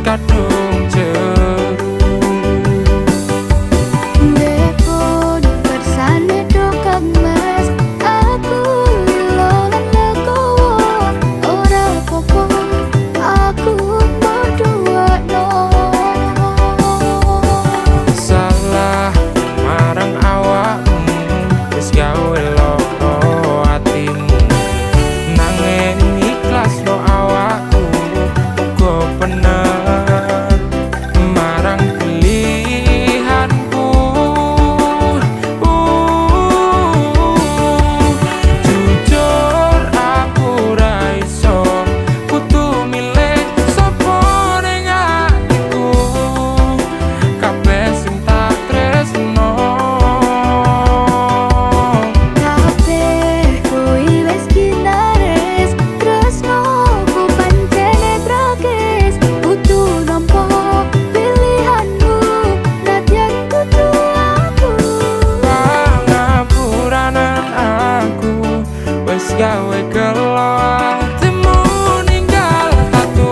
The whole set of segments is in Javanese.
kadung jeru. Depon bersane dokang mas, aku lolan legowo. Ora popo, aku berdua no. Salah marang awakmu, wis gawe loro atimu. Nanging ikhlas no awakku, uga bener marang pilihanku. Jujur aku ra iso kudu milih sapa ning atiku. Kabeh sing tak tresno Kabeh kuwi wis ginares, tresnoku pancene tragis. Kudu nampa pilihanmu, nadyan kudu aku. pangapuranan aku wis gawe gelo atimu ninggal tatu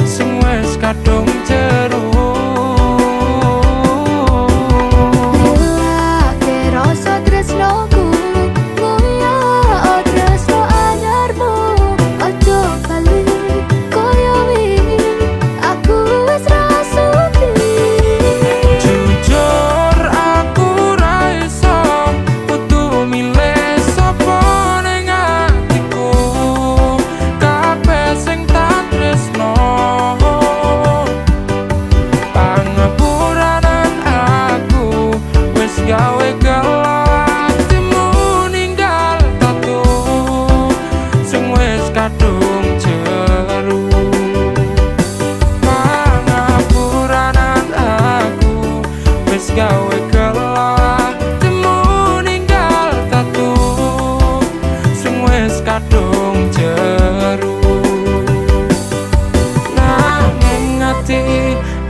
sing wis kadung jeru. Nilake rasa tresnoku, ngoyo tresno anyarmu. Ojo bali koyo wingi, aku wis rasuti. Jujur aku ra iso kudu milih sapa ning atiku. Kabeh sing tak tresno pangapuranan aku wis gawe gelo atimu ninggal tatu sing wis kadung jeru. Pangapuranan aku wis gawe gelo atimu ninggal tatu sing wis kadung jeru. Nanging ati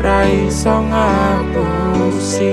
ra iso ngapusi.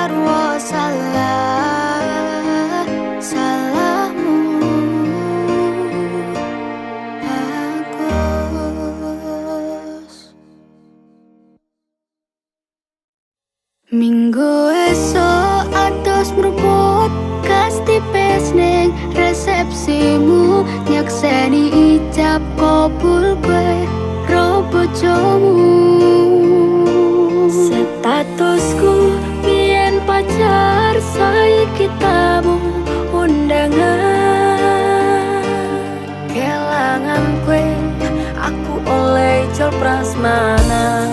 sarwa salah, salahmu bagus. Minggu esok atus meruput kas tipis ning resepsimu, nyakseni ijab kabul kowe ro bojomu. Statusku biyen pacar, saiki tamu undangan. Kelangan kowe aku oleh jol prasmanan.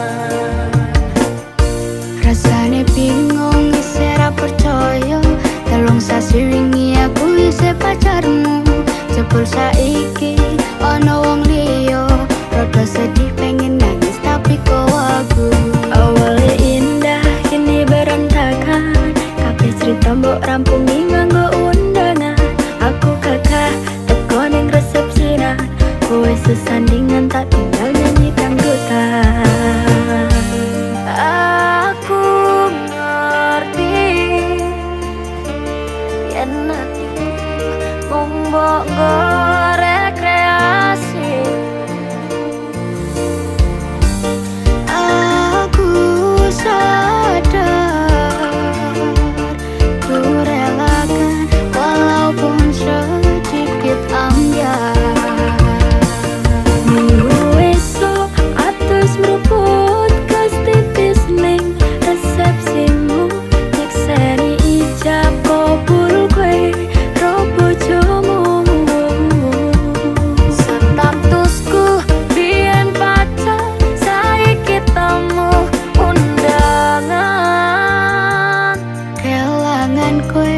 Rasane bingung isih ra percaya, telung sasi wingi aku isih pacarmu. Jebul saiki ana wong liya, rada sedih pengen nangis tapi kok aku. Awalnya indah kini berantakan, kabeh cerita mbok rampungi nganggo undangan. Aku kakak teko ning resepsinan, kowe sesandingan tak tinggal nyanyi dangdutan. Aku ngerti yen hatiku mung mbok rekreasi. Aku sadar ku relakan walaupun sedikit ambiar. Minggu esok atus meruput kas tipis ning resepsimu, nyekseni ijab kabul kowe ro bojomu. Statusku biyen pacar, saiki tamu undangan. Kelangan kowe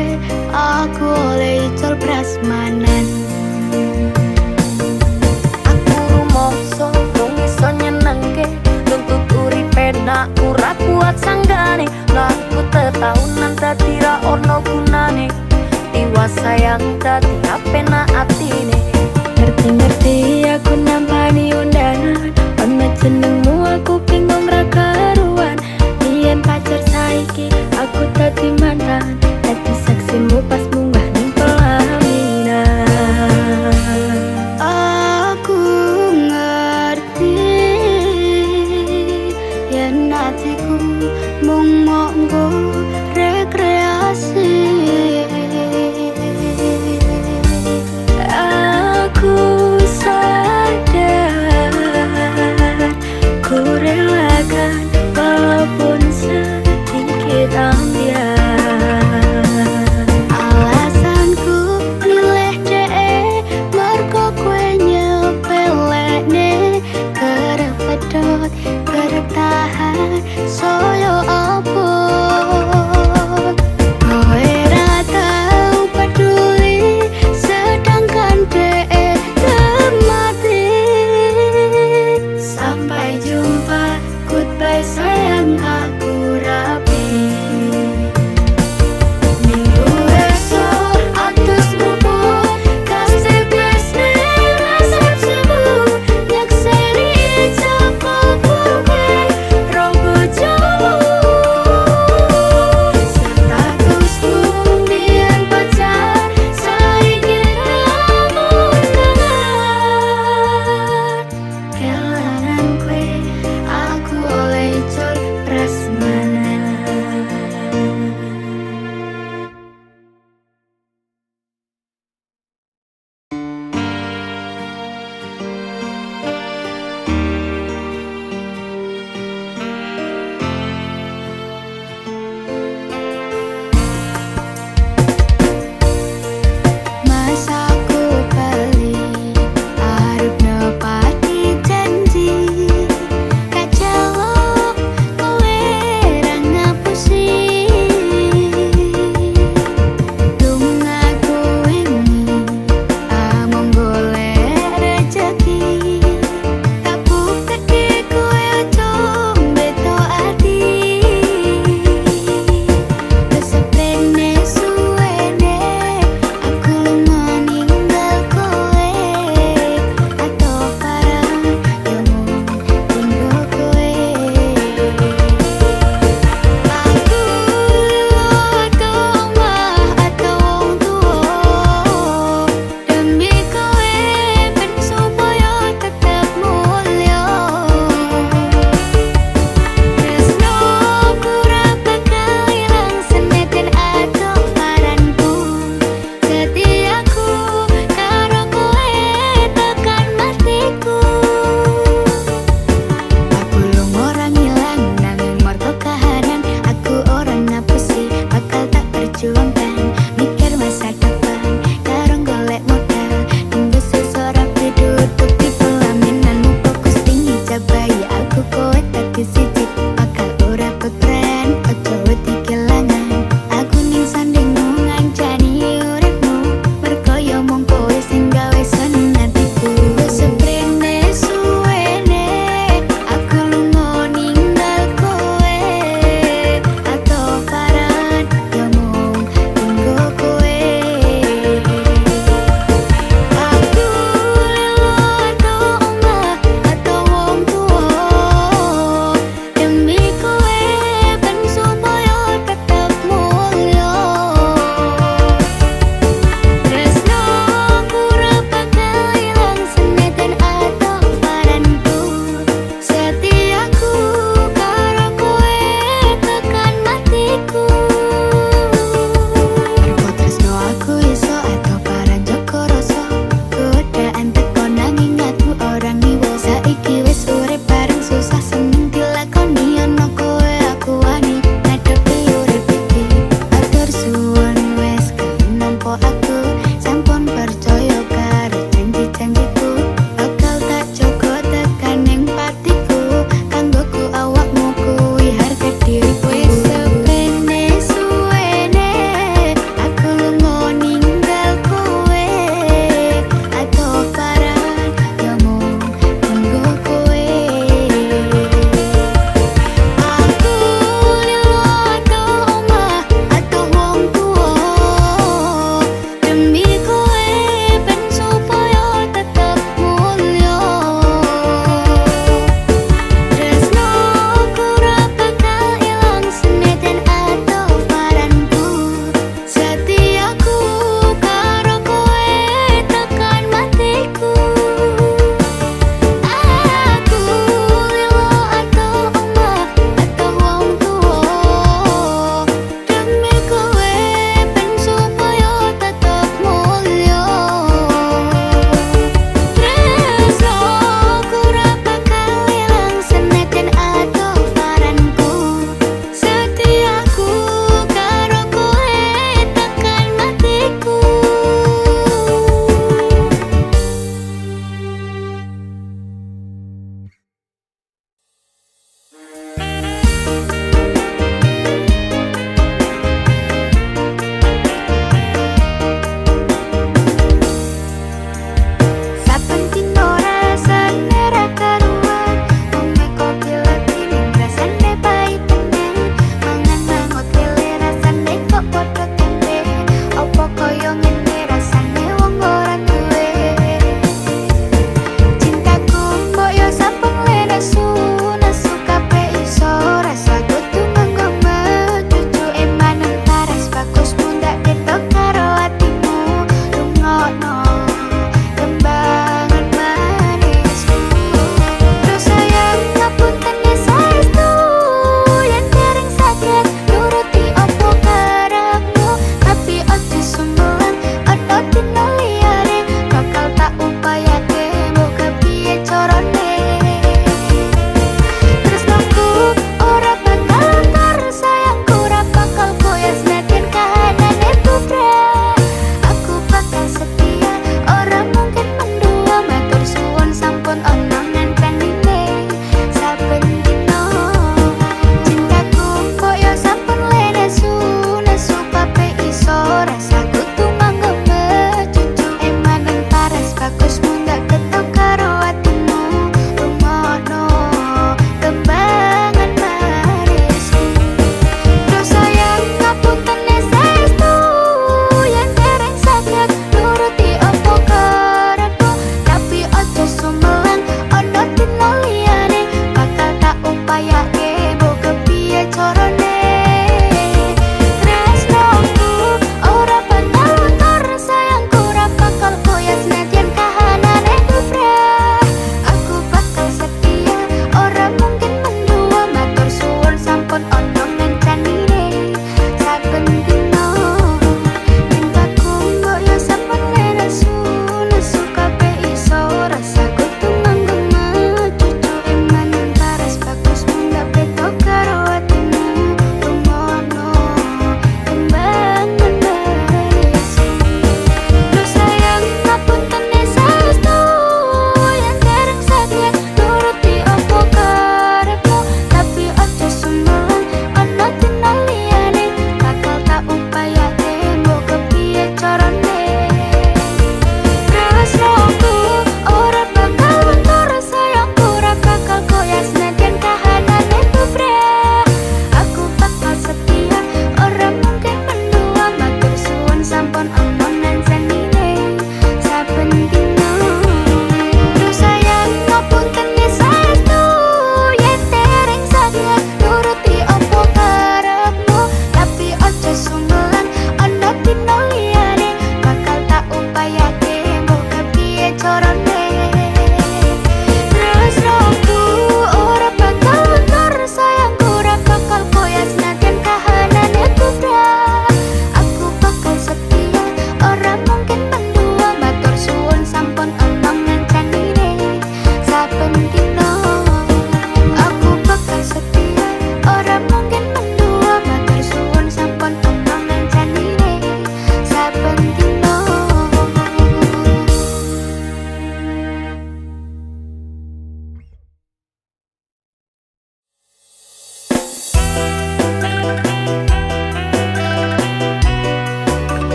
aku oleh ijol prasmanan. Aku rumangsa wong iso nyenengke, nuntut uripe nak ora kuat sanggane. Ngaku tetaunan dadi ra ono gunane, tiwas sayang dadi apenak atine. Ngerti-ngerti aku nampani undangan, ono jenengmu aku bingung ra karuan. Biyen pacar saiki aku dadi mantan, dadi saksimu pas munggah ning pelaminan. Aku ngerti yen hatiku mung monggo rekreasi. Aku sadar ku relakan walaupun sedikit ambiar. Alasanku milih dhek mergo kowe nyepelekne, kerep pedhot kerep tahan soyo apa.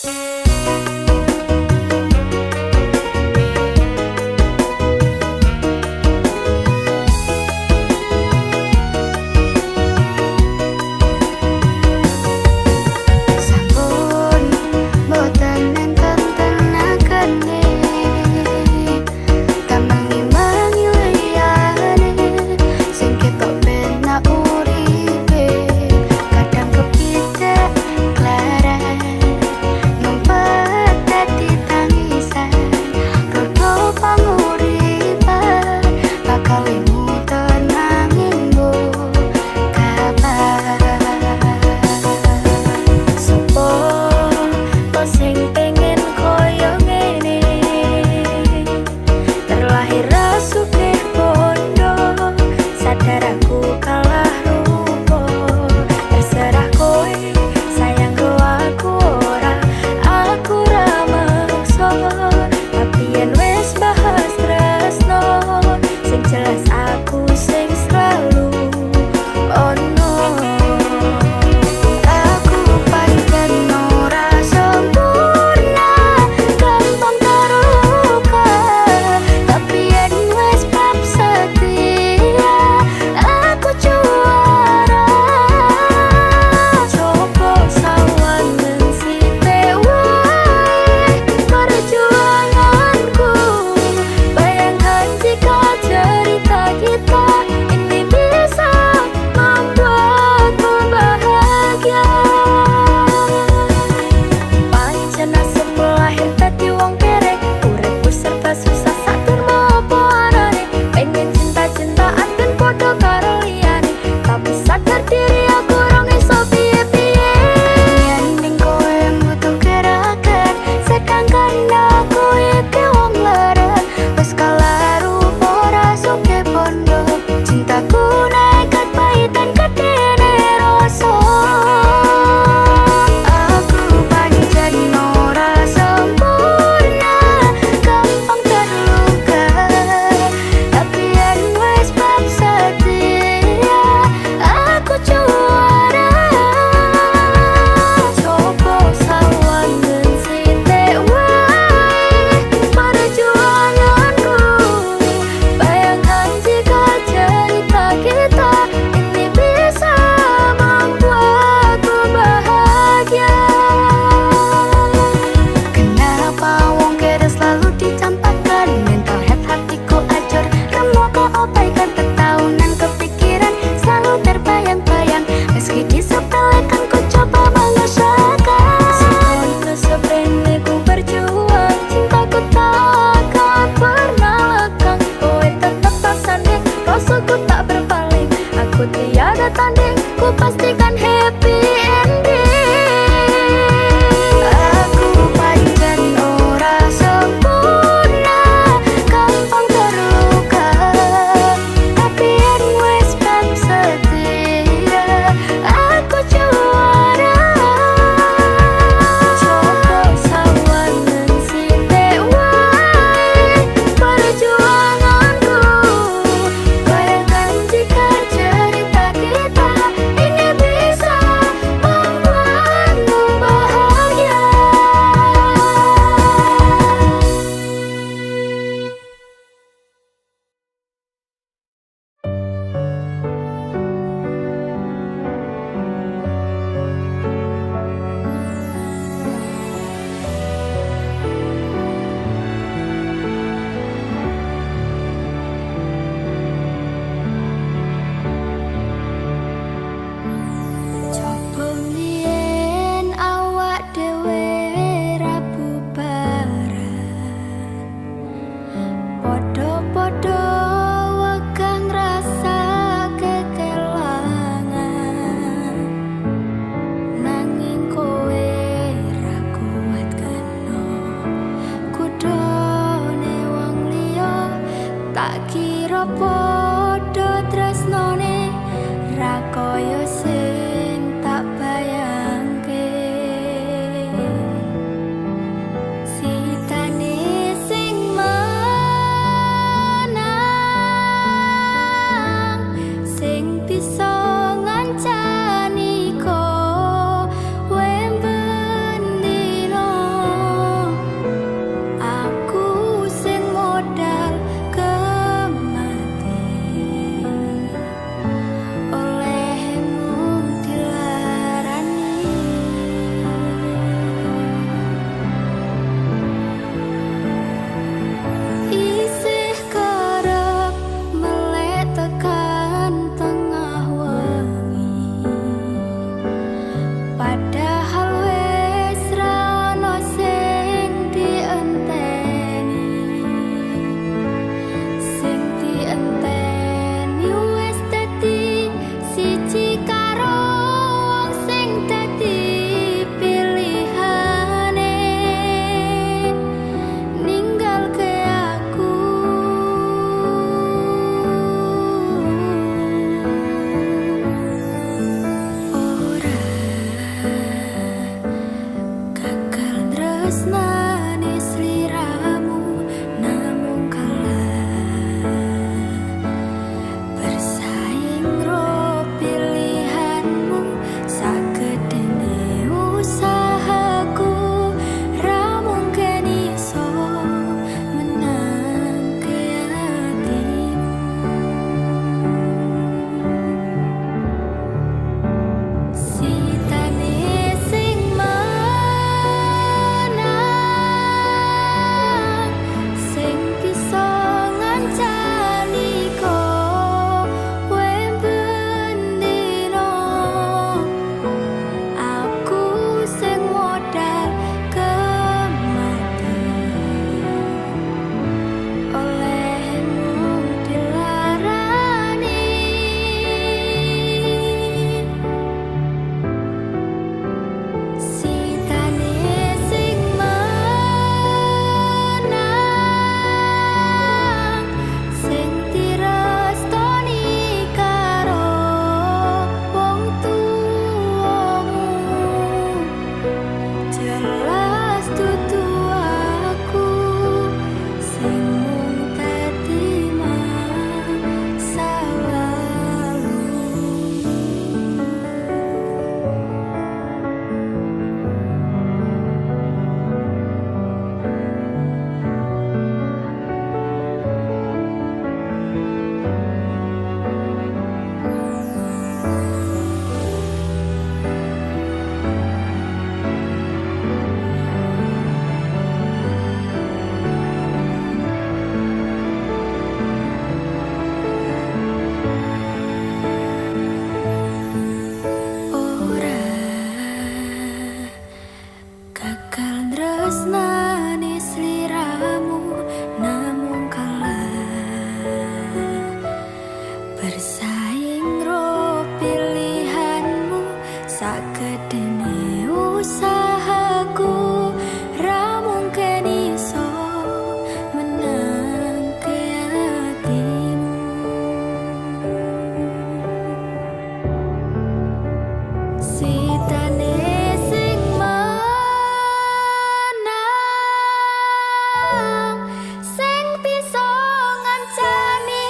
Sampun boten enten tenagane tamangi-mangi liyane sing ketok penak uripe kadang kepidak klaran numpak tresnane sliramu namung kalah bersaing ro pilihanmu sakedene usahaku ra mungkin iso menangke hatimu sitane sing menang sing bisa ngancani kowe bendino aku sing modal kemati olehmu dilarani sitane sing menang sing direstoni karo wong tuamu jelas dudu aku sing mung dadi masalah. Ora gagal tresnane sliramu namung kalah bersaing ro pilihanmu sakedene usahaku ra mungkin iso menangke hatimu sitane sing menang sing bisa ngancani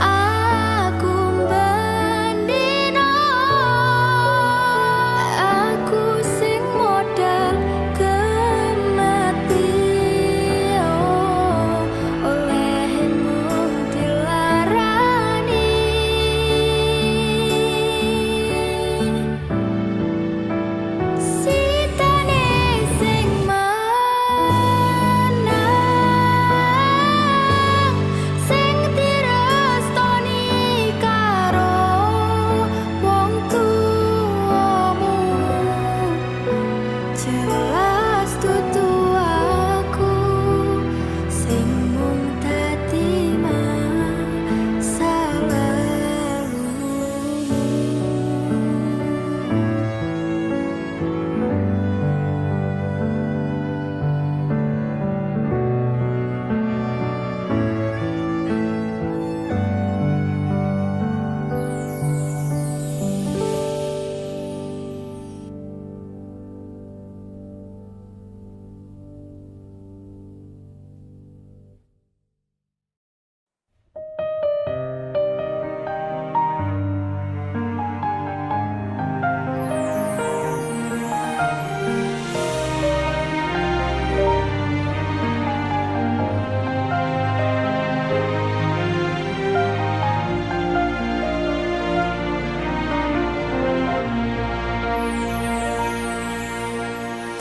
aku bendino aku sing modal kemati olehmu dilarani sitane sing menang sing direstoni karo wong tuamu jelas dudu aku sing mung dadi masalah.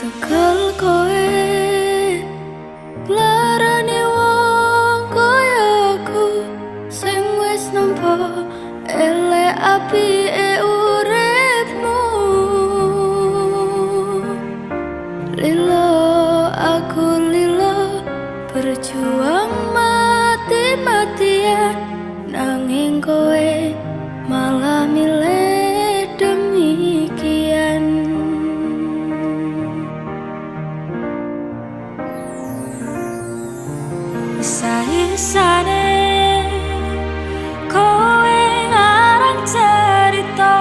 Tegal kowe larane wong kaya aku sing wis nampa elek apike uripmu lilo aku lilo berjuang mati-matian nanging kowe malah milih demikian isa-isane kowe ngarang cerita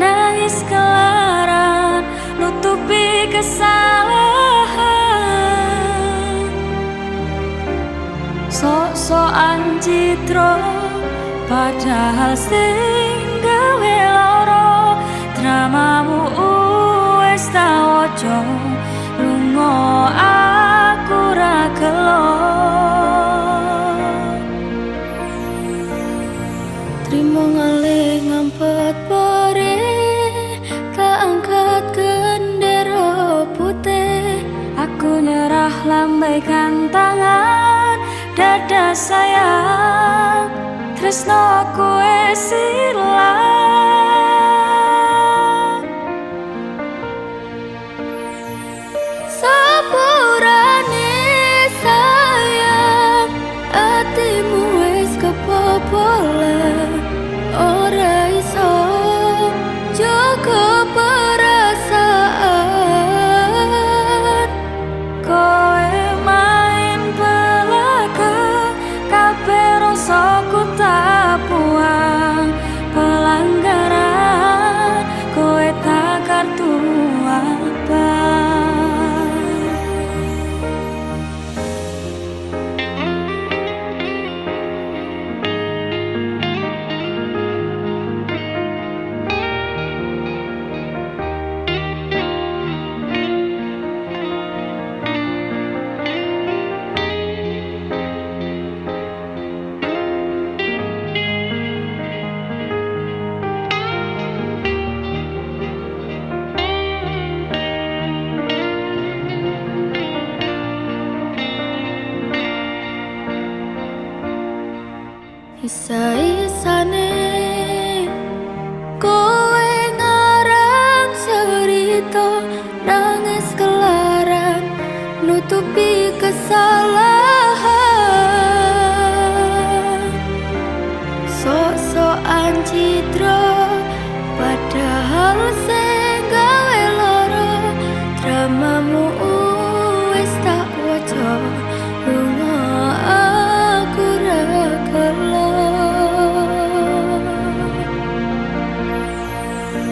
nangis kelaran nutupi kesalahan citra padahal sing gawe lara dramamu wis tak waca lunga aku ra gelo trimo ngalih ngampet pare tak angkat gendera putih aku nyerah lambaikan tangan dada sayang tresnoku wis ilang sepurane sayang atimu wis kebobolan ora iso jaga perasaan kowe main belakang kabeh rasaku tak buang pelanggaran kowe tak kartu abang isa-isane kowe ngarang cerita nangis kelaran nutupi kesalahan sok-sokan citra padahal sing gawe lara dramamu wis tak waca lunga aku ra gelo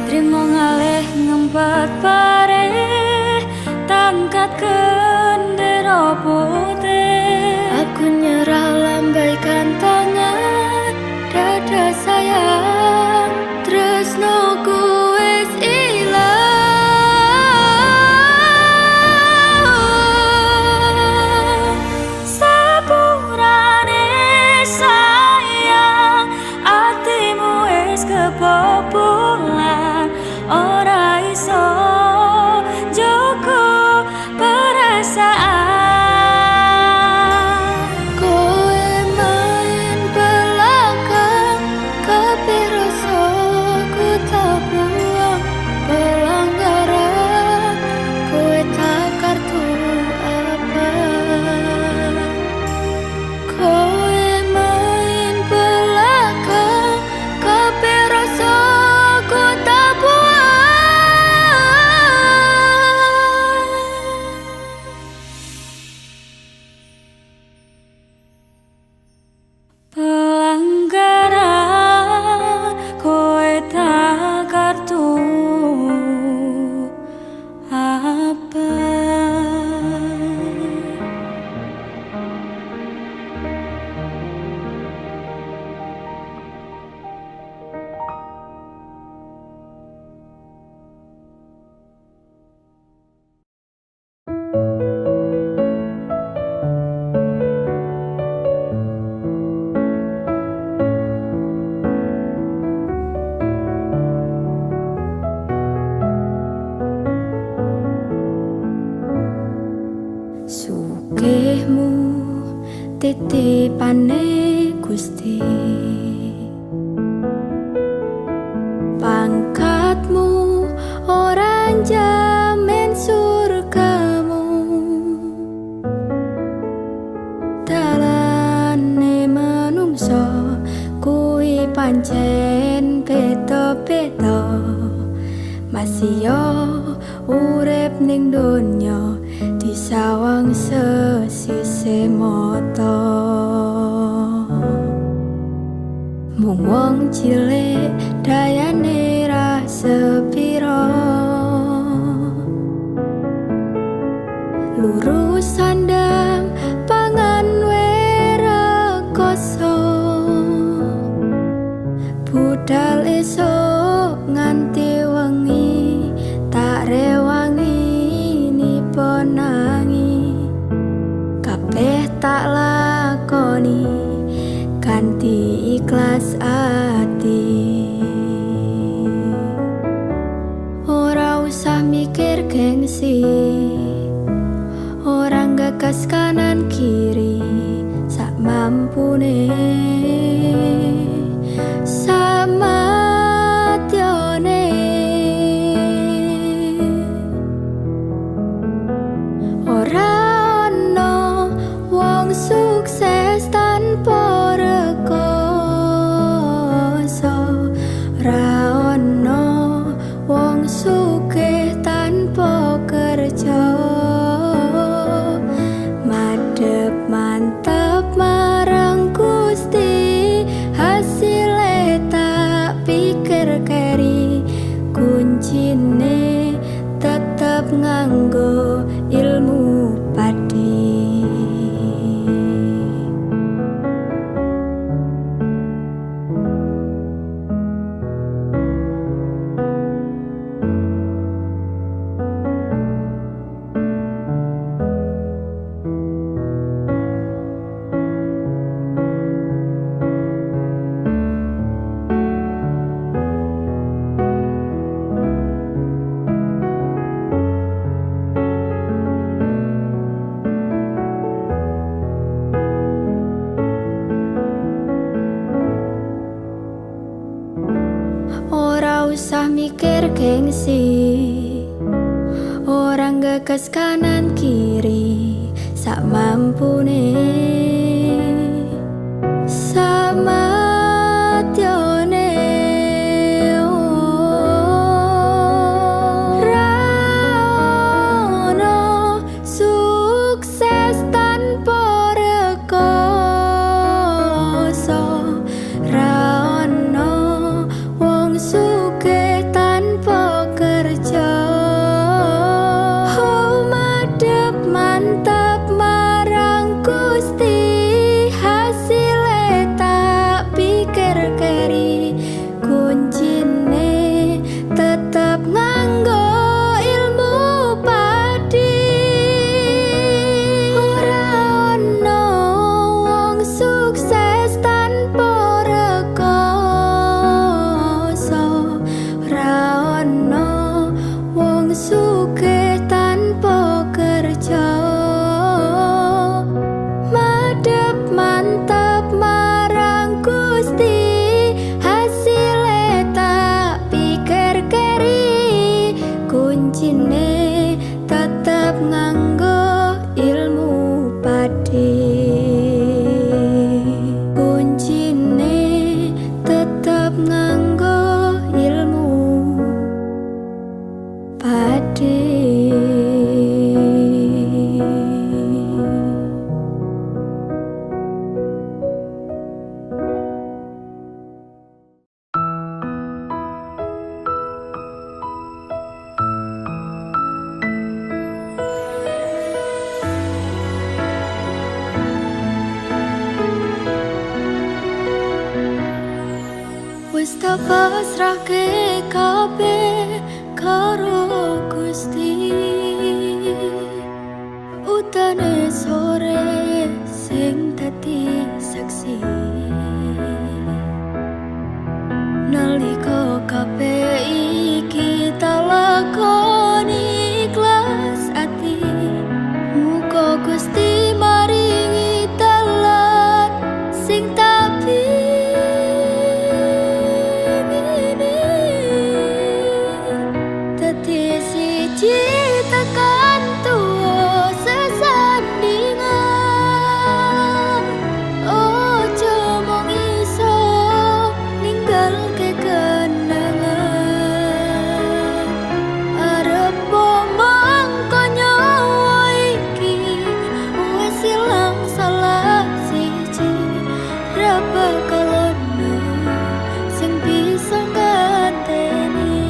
trimo ngalih ngempet pare tangkat gendera putih aku nyerah lambaikan tangan dada sayang tresnoku wis ilang sepurane sayang atimu wis kebobolan ora iso jaga perasaan kowe main belakang kabeh rasaku tak buang pelanggaran kowe tak kartu apa kowe main belakang kabeh rasaku tak buang pelanggaran kowe tak kartu apa sugihmu titipane Gusti pangkatmu ora jamin surgamu dalane manungsa kuwi pancen beda-beda masih yo urip ning donya disawang sesise mata mung wong cilik dayane ra sepira lurus sandang pangan wera koso gengsi, orang gagas kanan kiri, sak mampune, sama tione. Ora ono wong sukses tanpa rekoso, ora ono wong sugih tanpa kerja. Madhep mantep marang Gusti, hasile tak pikir keri, kuncine tetep nganggo ilmu padi. Ora usah mikir gengsi, orang gagas kanan kiri, sak mampune, sama tione. Ora ono sukses tanpa rekoso, ora ono wong sugih tanpa kerja. Oh, madhep mantap marang Gusti, hasile tak pikir keri, kuncine tetep nganggo ilmu padi. Ora ono wong sukses tanpa rekoso, ora ono wong sugih tanpa kerja. Madhep mantap marang Gusti, hasile tak pikir keri, kuncine tetep nganggo ilmu padi. Kuncine tetep nganggo ilmu padi. Wis tak pasrahke kabeh karo Gusti, utane sore sing dadi saksi. Nalika kabeh iki tak lakoni ikhlas ati, muga Gusti maringi dalan sing tak tekan tuwa sesandingan. Ojo mung iso ninggalke kenangan, arep mangko nyawa iki wis ilang salah siji, ra bakal ono sing bisa nganteni.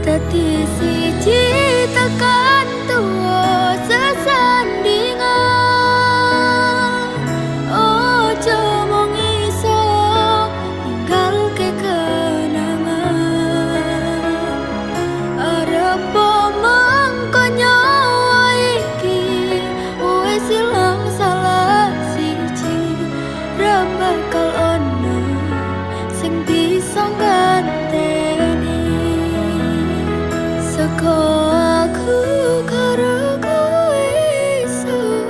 dadi siji tekan tuwa sesandingan. Ojo mung iso ninggalke kenangan. Arep mengko nyawa iki wis ilang salah siji, ra bakal ono sing bisa nganteni. Seko aku karo kowe iso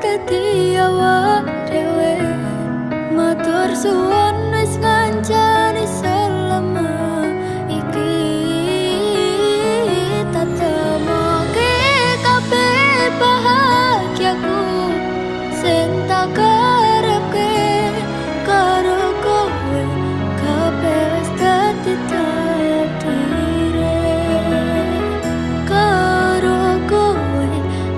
dadi awak dhewe. Matur suwun wis ngancani selama iki. Tak temoke kabeh bahagiaku sing tak karepke. Karo kowe kabeh wis dadi takdire. Karo kowe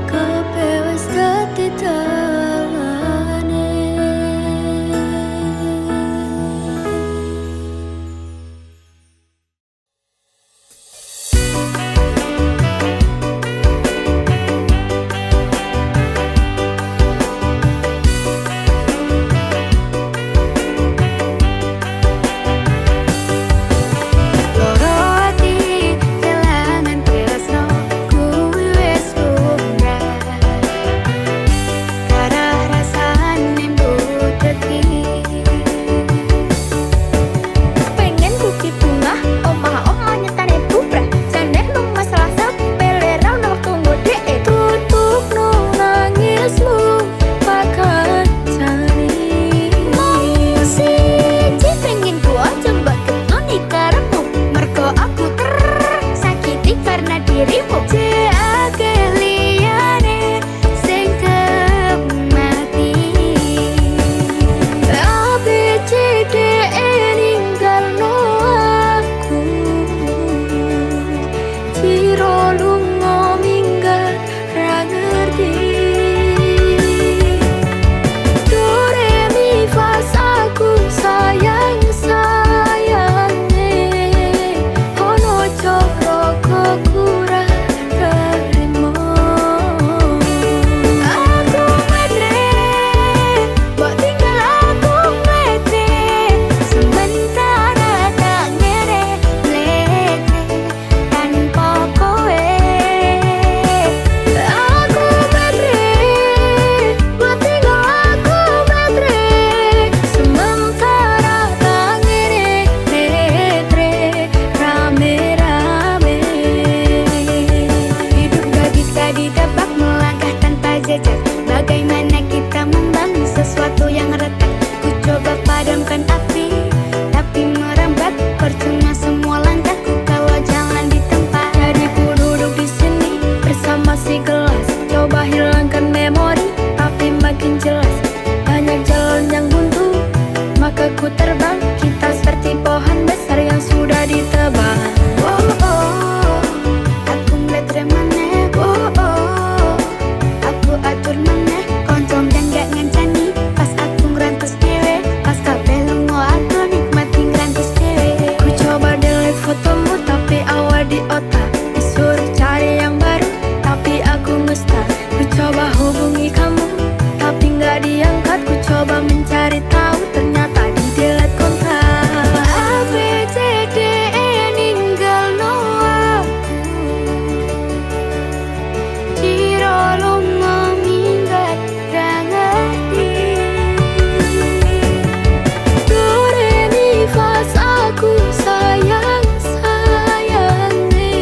kabeh wis dadi dalane. Loro ati kelangan tresno kuwi wis lumrah. Karah rasane mbuteki. Pengen kuki tungah omah-omah nyetane bubrah. Jane lu masalah sepele ra ono wektu ngodheke. Tutupno nangismu pakancani. Mau siji pengen ku aja mbak ketoni karepmu. Mergo aku tersakiti karena dirimu. Jake liyane sing kemati. ABCD ninggalno aku. Ciro lunga minggat ra ngerti. Do re mi fa aku sayang sayange. Ono coro kokura terima. Aku medre, mbok tinggal aku medre. Sementara tak ngere bleke tanpa kowe. Aku medre, mbok tinggal aku medre. Sementara tak ngere bleke rame-rame. Hidup gak bisa ditebak, melangkah tanpa jejak. Bagaimana kita membangun sesuatu yang retak? Ku coba padamkan api, tapi merambat. Percuma semua langkahku kalau jangan di tempat. Jadi ku duduk di sini bersama si gelas. Coba hilangkan memori, tapi makin jelas. Banyak jalan yang buntu, maka ku terbang. Kita seperti pohon besar yang sudah ditebang. Oh, oh, aku melihat remane. Oh, oh, aku atur meneh. Koncom dan gak ngancani. Pas aku ngerantus dewe, pas kabeh lungo aku nikmati ngerantus dewe. Ku coba delete fotomu, tapi awal di otak. Disuruh cari yang baru, tapi aku mustah. Ku coba hubungi kamu, tapi nggak diangkat. Ku coba mencari tahu, ternyata di delete kontak. ABCD ninggalno aku. Ciro lunga minggat ra ngerti. Do re mi fa aku sayang sayange.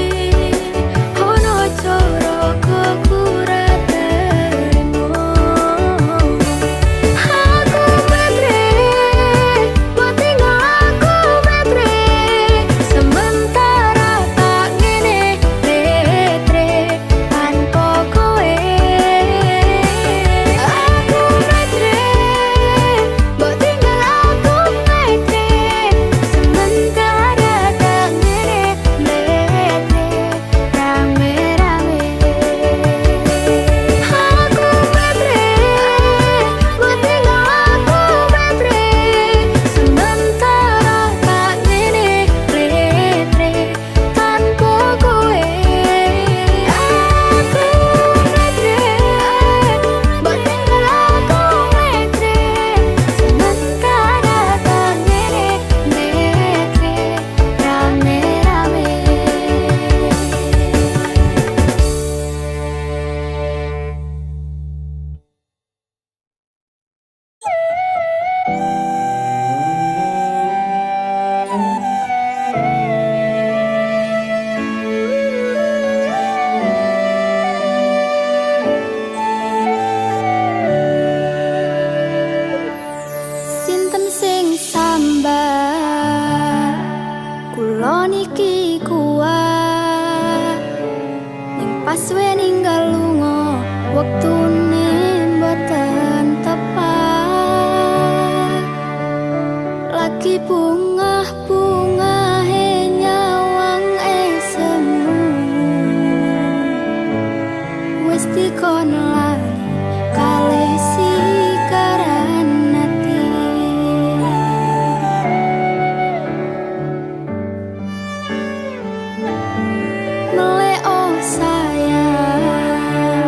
sayang,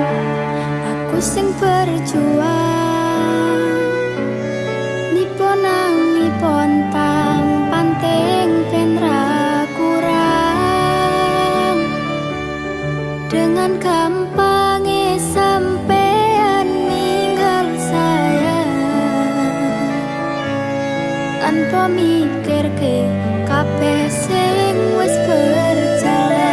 aku sing berjuang nipon nang nipon tampan teng pen ra kurang. Dengan gampangnya sampean ninggal saya tanpa mikir ke kabeh sing wis berjalan.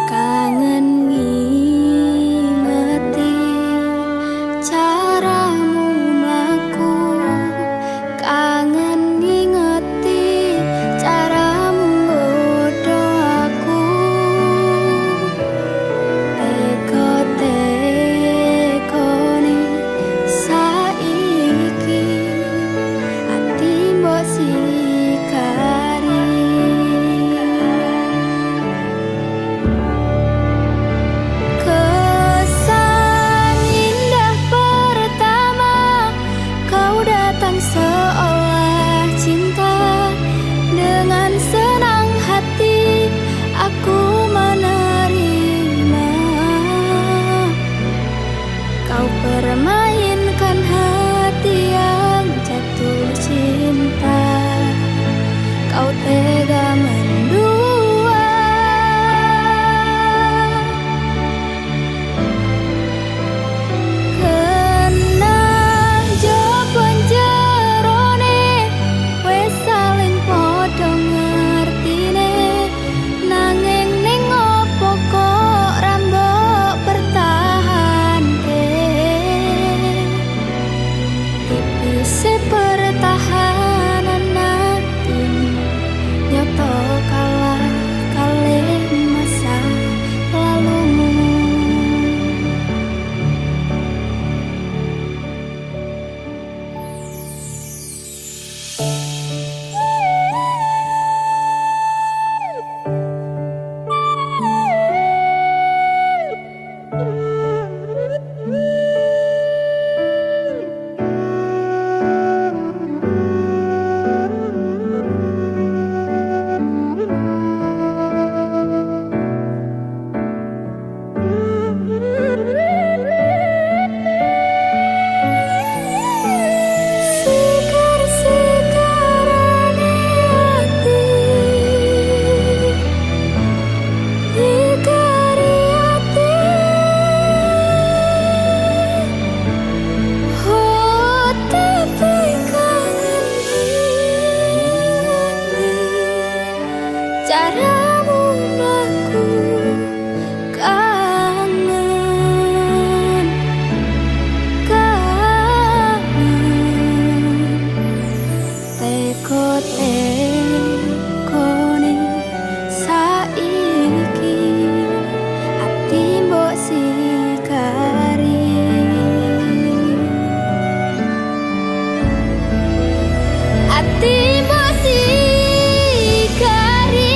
Kangen ngingeti caramu mlaku, kangen ngingeti caramu nggodho aku. Teko-tekone saiki ati mbok sikari. Kesan indah pertama kau datang seolah cinta. Dengan senang hati aku menerima. Kau permainkan hati yang jatuh cinta. Kau tega mendua. Kena jawaban jerone wes saling podo ngertine. Nanging ning opo kok rambok pertahanke. Tipis pertahanan hati nyoto kalah kalih masa lalumu. Sekar-sekarane hati dikari hati. Oh tapi kangen ngingeti caramu mlaku. Kangen, kangen teko-tekone saiki ati mbok sikari. Ati mbok sikari.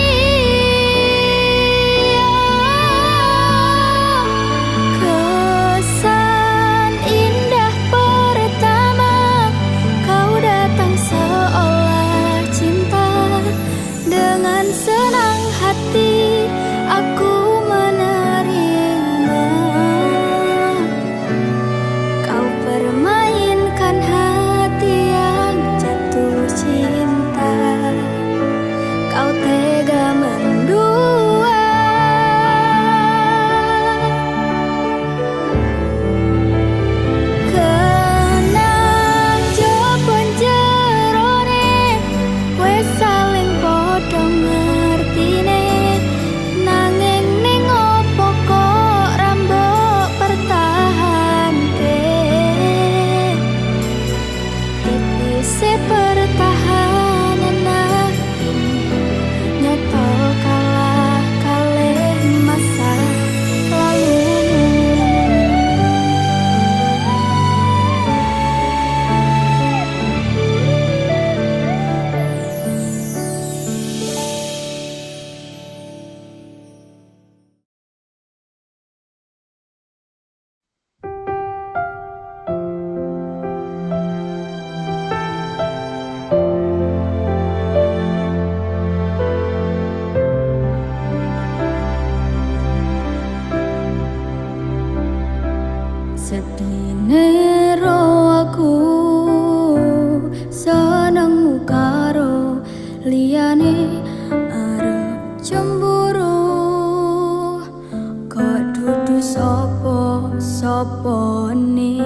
Kesan indah pertama kau datang seolah cinta. Dengan senang hati aku menerima. Kau permainkan hati yang jatuh cinta. Kau tega mendua. Kena jawaban jerone wes saling podo ngertine. Nanging ning opo kok rambok pertahanke. Tipis pertahanan hati nyoto kalah kalih masa lalumu. senengmu karo liyane arep cemburu. Kok dudu sapa-sapane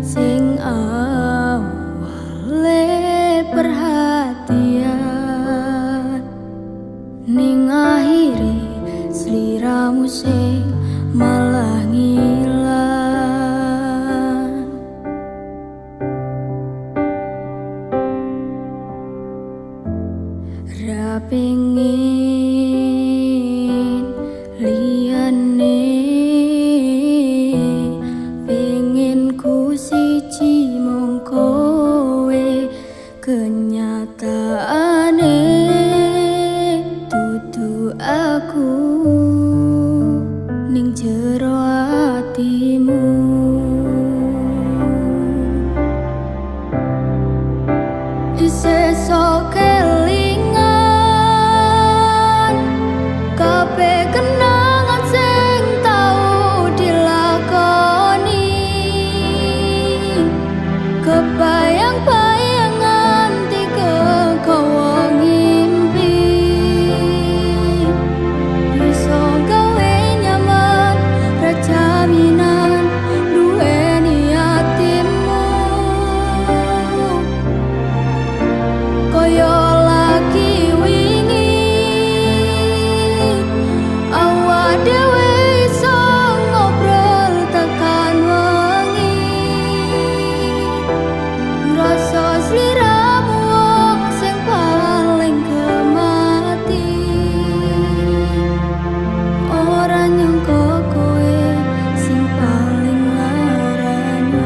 sing awale perhatian, ning akhire sliramu sing malah ngilang. Ra pengin liyane, pengin ku siji mung kowe. Kenyataane dudu aku ning jero atimu. Isih sok kelingan kabeh kenangan sing tau dilakoni. Kebayang-bayang nganti kegawa ngimpi, bisa gawe nyaman ra jaminan duweni atimu. Koyo lagi wingi awak dhewe iso ngobrol tekan wengi, ngrasa sliramu wong sing paling kemati. Ora nyangka kowe sing paling larane.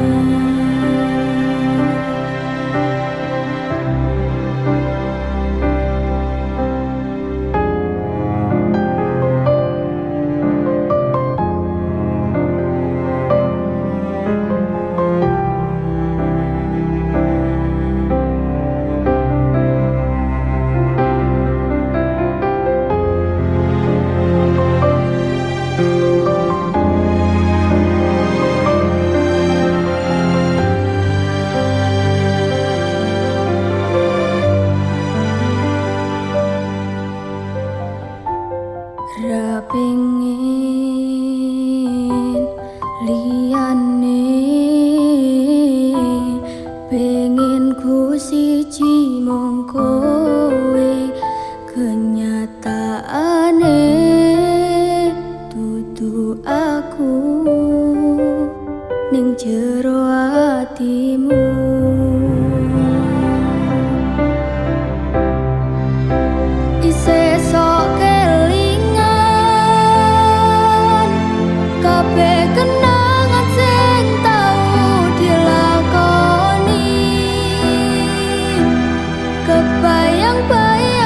Ra pengin liyane, pengin ku siji mung kowe. Kenyataane dudu aku ning jero atimu. Isih sok kelingan kabeh kenangan sing tau dilakoni. Kebayang-bayang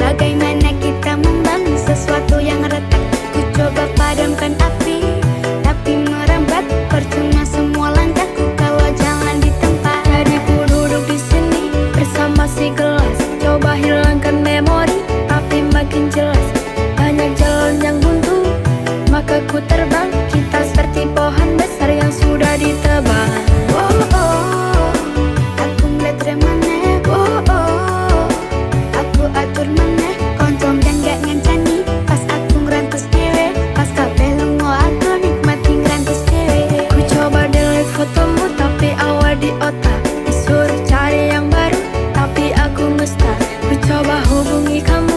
Bagaimana kita membangun sesuatu yang retak. Ku coba padamkan api, tapi merambat. Percuma semua langkahku kalau jalan di tempat. Jadi ku duduk di sini bersama si gelas. Coba hilangkan memori, tapi makin jelas. Banyak jalan yang buntu, maka ku terbang. Kita seperti pohon besar yang sudah ditebang. Oh, oh, aku ngeliat remane. Oh, oh, aku atur meneh. Koncom dan gak ngancani. Pas aku ngerantus dewe, pas kabeh lungo aku nikmati ngerantus dewe. Ku coba delete fotomu, tapi awal di otak. Disuruh cari yang baru, tapi aku nge-stuck. Ku coba hubungi kamu,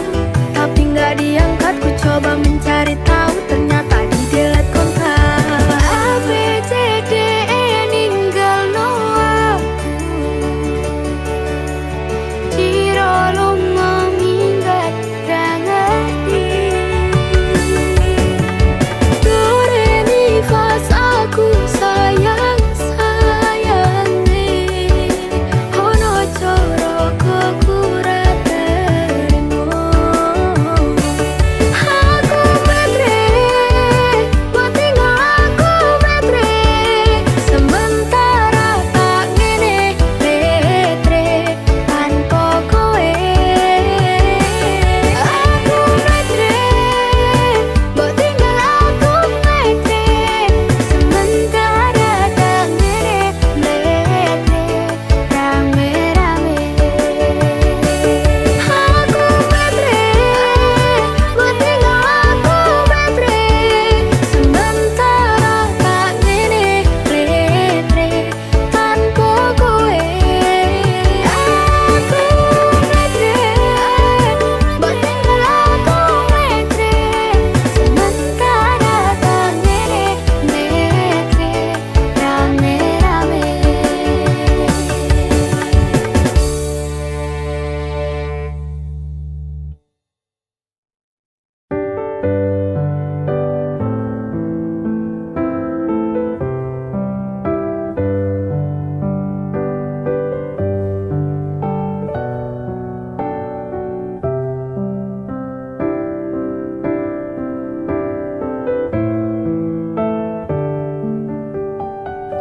tapi nggak diangkat. Ku coba mencari tahu, ternyata di delete kontak. A, B, C, D, E, ninggal Noah. Ciro lungo minggat ra ngerti. Do, re, mi, fa, aku sayang sayange. Ono coro kok ora terima. Aku metre, buat tinggal aku metre. Sementara tak ngene metre tanpa kowe. Aku metre, buat tinggal aku metre. Sementara tak ngene metre rame-rame. Aku metre, buat tinggal aku metre. Sementara tak ngene metre tanpa kowe. Aku metre, buat tinggal aku metre. Sementara tak ngene metre rame-rame.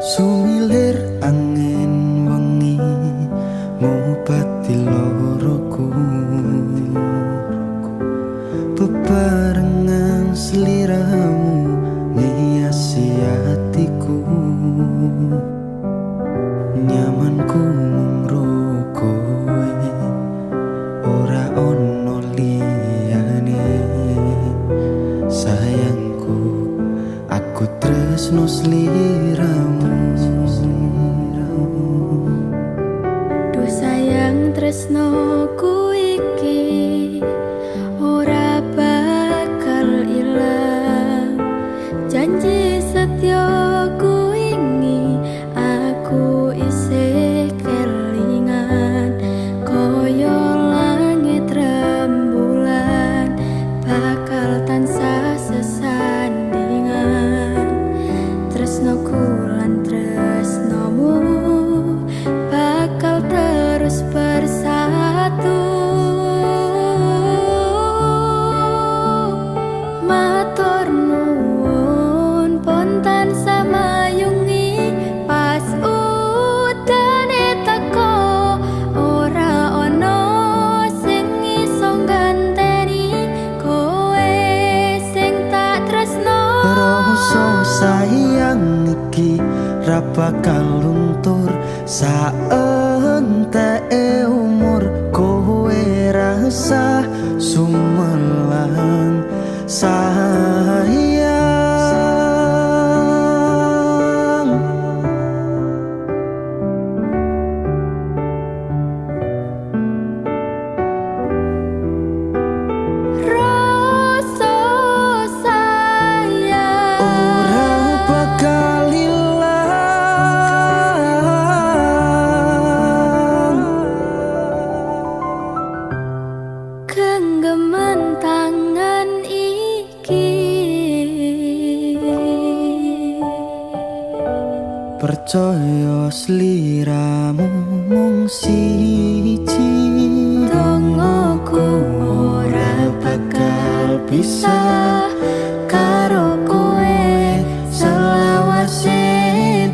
Sumilir angin wengi ngobati loroku. Bebarengan seliramu ngiasi hatiku. Nyamanku mung kowe, ora ono liyane. Sayangku, aku tresno sliramu. Duh sayang tresnoku iki ora bakal ilang. Janji setyaku ini aku isih kelingan. Koyo langit rembulan bakal tansah sesandingan. Tresnoku lan tresnomu bakal terus bersatu. Matur nuwun pun tansah mayungi pas udane teko. Ora ono sing iso ngganteni kowe sing tak tresno. Rasa sayang iki ra bakal luntur saenteke umur. Kowe rasa sumelang sayang. Rasa sayang Ora bakal ilang. genggaman tangan iki. Percaya sliramu mung siji. Dongoku pisah karo kowe selawase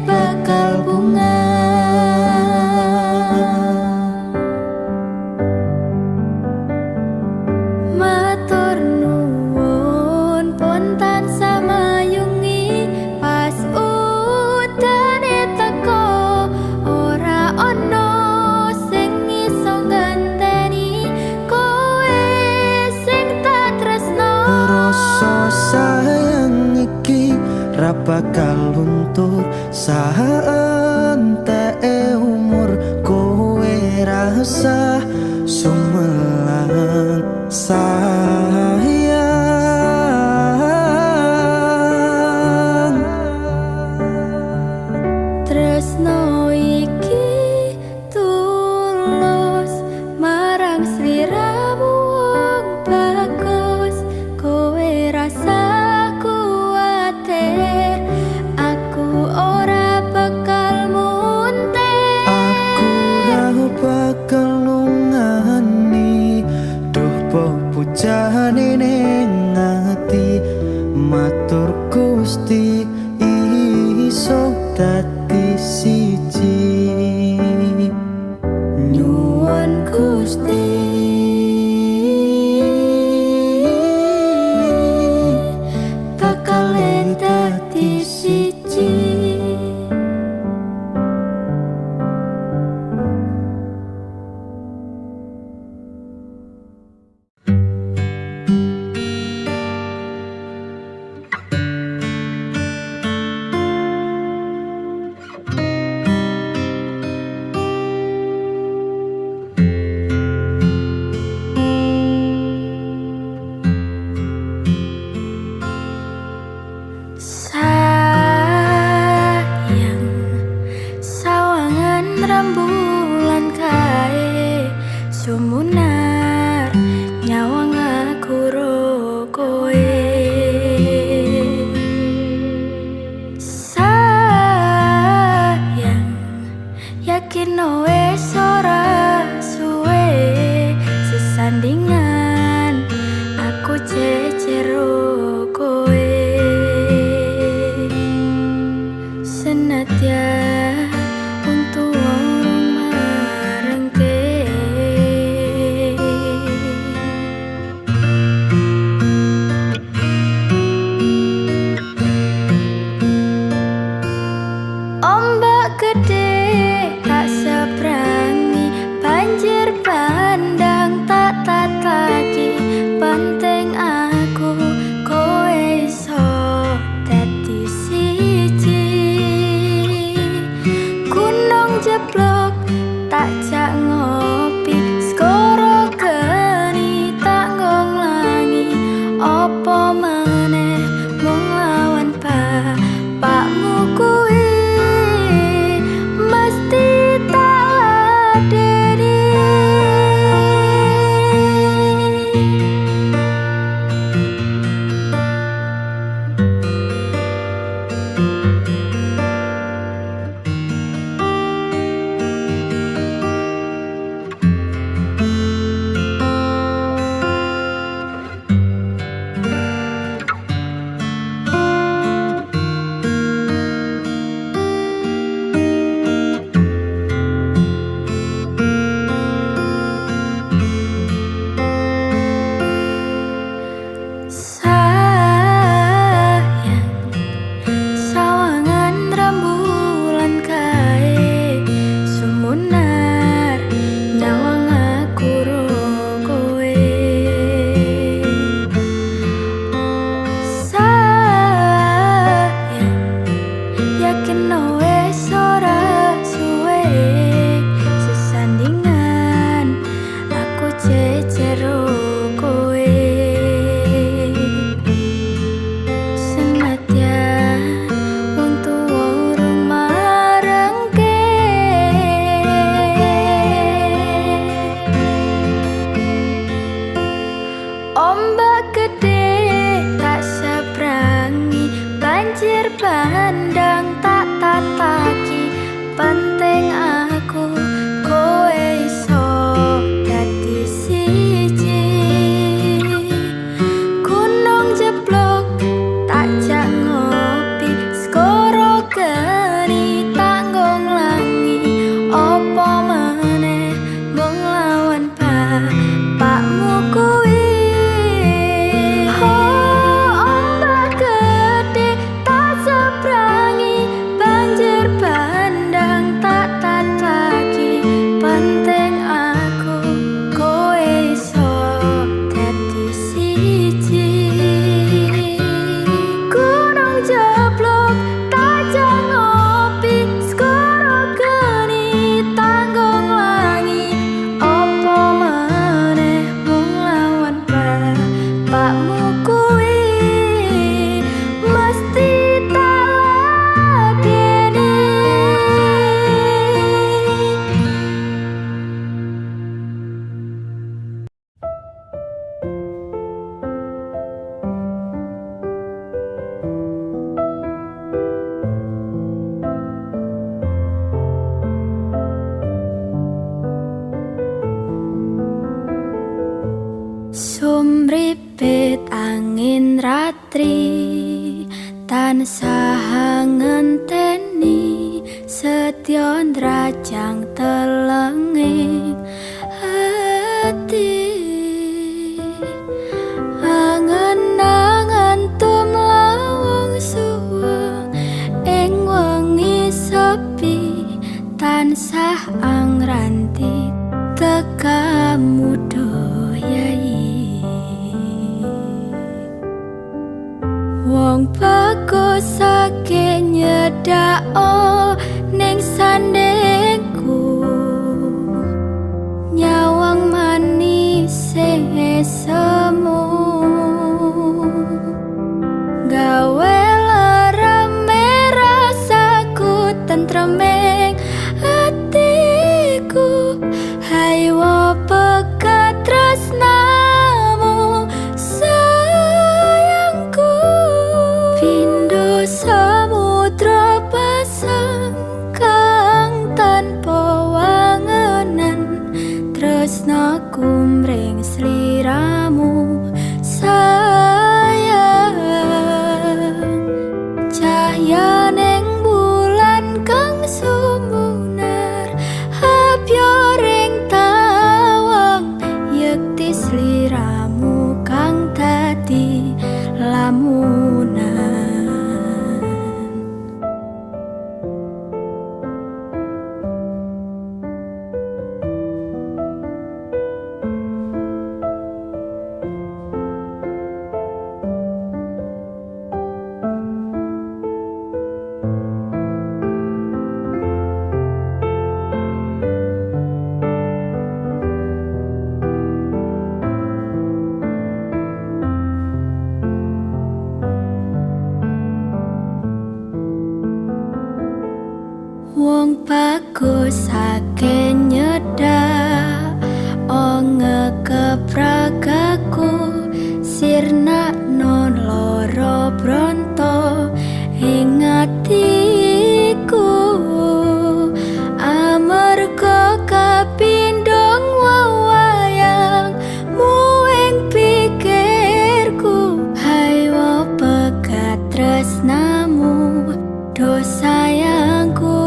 bakal bunga. Matur nuwun pun tansah mayungi pas udane teko ora ono sing iso ngenteni kowe sing tak tresno. Rasa sayang iki ra bakal luntur saenteke umur kowe rasa sumelang sayang. Tresno iki tulus marang sliramu wong bagus. Kowe rasa kuwatir aku ora bakal munte. Aku ra bakal nungani duh pujane ning ati. Matur Gusti iso dadi siji. Nyuwun Gusti bakal dadi siji. Sayang sawangan rembulan kae sumunar nyawang aku ro kowe. Sayang yakin wes ora suwe sesandingan aku cecero kowe. Senadyan untuk orang marengke ombak gede tak seberangi banjir bandang tak tataki. Penting aku kowe iso dadi siji. Gunung jeblok tak jak ngopi skoro geni tak ngonglangi. Apa meneh mung lawan bapakmu kuwi mesti tak ladeni. Gunung Sumripit angin ratri tansah ngenteni setya ndrajang telenging ati angen-angen tumlawung suwung ing wengi sepi tansah angranti tekamu wong bagus sake nyedako ning sandengku nyawang manis semu gawe larame rasaku tentremeng atiku haywa pekat tresnamu samudra pasang kang tanpa wangenan tresnaku mring sliramu sayang cahya ning bulan kang sumunar habyo ring tawang yekti sliramu kang dadi lamunan. Wong bagus sake nyedak onge kepragaku sirna non loro bronto ing atiku amarga kapindhong wewayang muing pikirku haywa pekat tresnamu do sayangku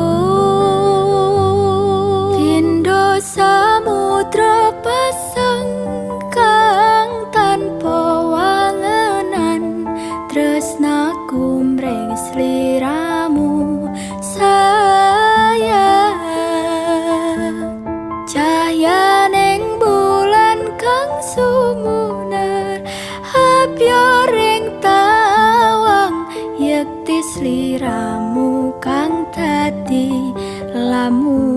samudra pasang kang tanpa wangenan tresnaku mring sliramu sayang cahya ning bulan kang sumunar habyo ring tawang yekti sliramu kang dadi lamu